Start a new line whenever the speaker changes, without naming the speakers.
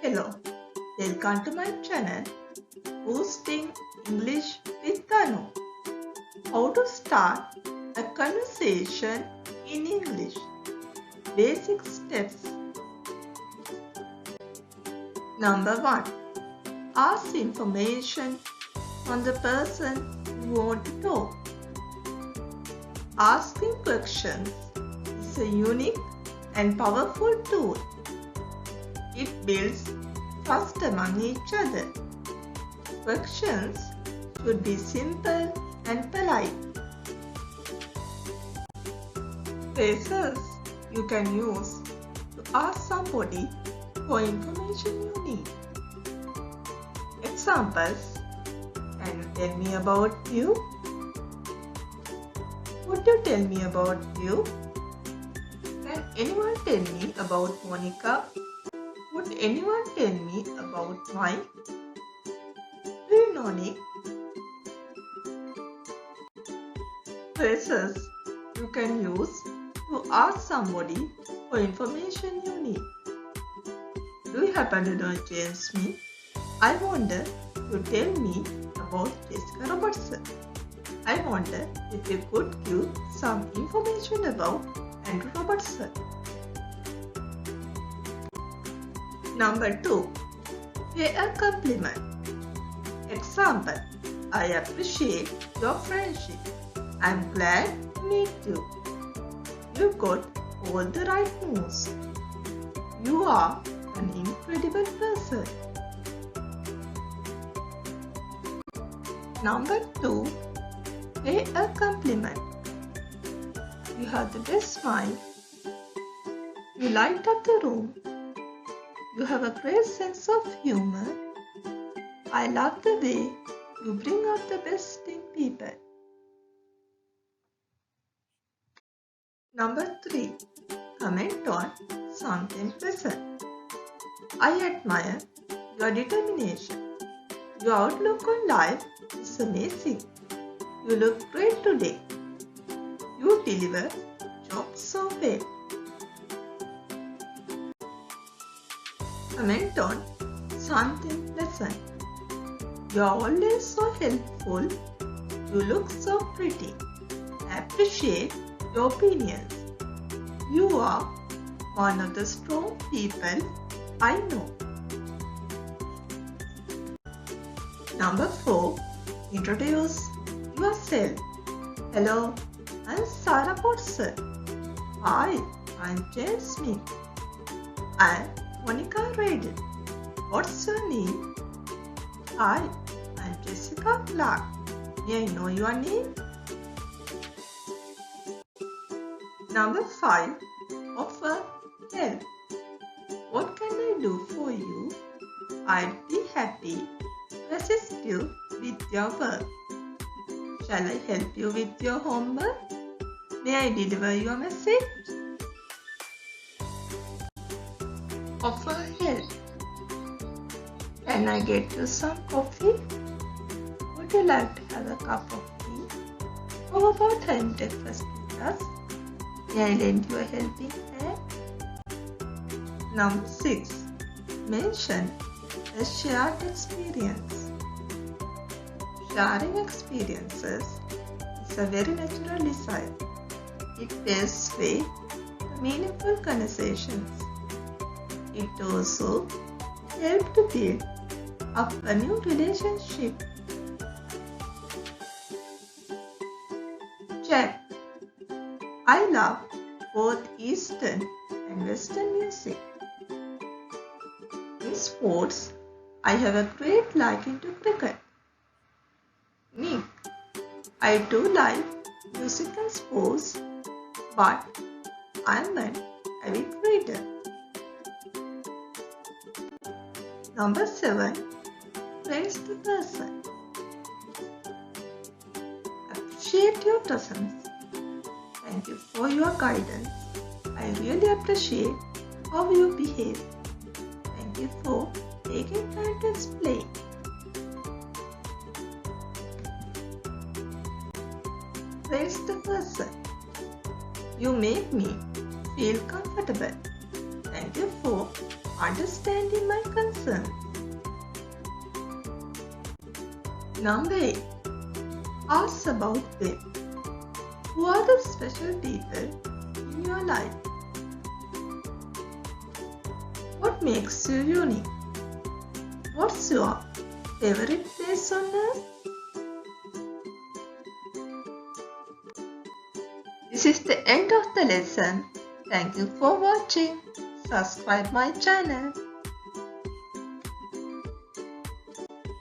Hello, welcome to my channel, Boosting English with Tanu. How to start a conversation in English. Basic steps. Number 1. Ask information from the person you want to talk. Asking questions is a unique and powerful tool. It builds trust among each other. Questions should be simple and polite. Phrases you can use to ask somebody for information you need. Examples: can you tell me about you? Would you tell me about you? Can anyone tell me about Monica? Would anyone tell me about Mike? Do you know Nick? Phrases you can use to ask somebody for information you need. Do you happen to know James Smith? I wonder if you tell me about Jessica Robertson. I wonder if you could give some information about Andrew Robertson. Number 2. Pay a compliment. Example: I appreciate your friendship. I'm glad to meet you. You got all the right moves. You are an incredible person. Number 2. Pay a compliment. You have the best smile. You light up the room. You have a great sense of humor. I love the way you bring out the best in people. Number 3. Comment on something pleasant. I admire your determination. Your outlook on life is amazing. You look great today. You deliver jobs so well. Comment on something pleasant. You are always so helpful. You look so pretty. Appreciate your opinions. You are one of the strong people I know. Number 4. Introduce yourself. Hello, I'm Sarah Watson. Hi, I'm James Smith. I'm Monica Radin. What's your name? Hi, I'm Jessica Clark. May I know your name? Number 5. Offer help. What can I do for you? I'd be happy to assist you with your work. Shall I help you with your homework? May I deliver your message? Offer help. Can I get you some coffee? Would you like to have a cup of tea? How about having breakfast with us? May I lend you a helping hand? Number 6. Mention a shared experience. Sharing experiences is a very natural desire. It paves way to meaningful conversations. It also helps to build up a new relationship. Jack. I love both Eastern and Western music. In sports, I have a great liking to cricket. Nick. I do like music and sports, but I'm an avid reader. Number 7. Praise the person. Appreciate your presence. Thank you for your guidance. I really appreciate how you behave. Thank you for taking time to explain. Praise the person. You make me feel comfortable. Thank you for understanding my concern. Number 8. Ask about them. Who are the special people in your life? What makes you unique? What's your favorite place on earth? This is the end of the lesson. Thank you for watching. Subscribe my channel.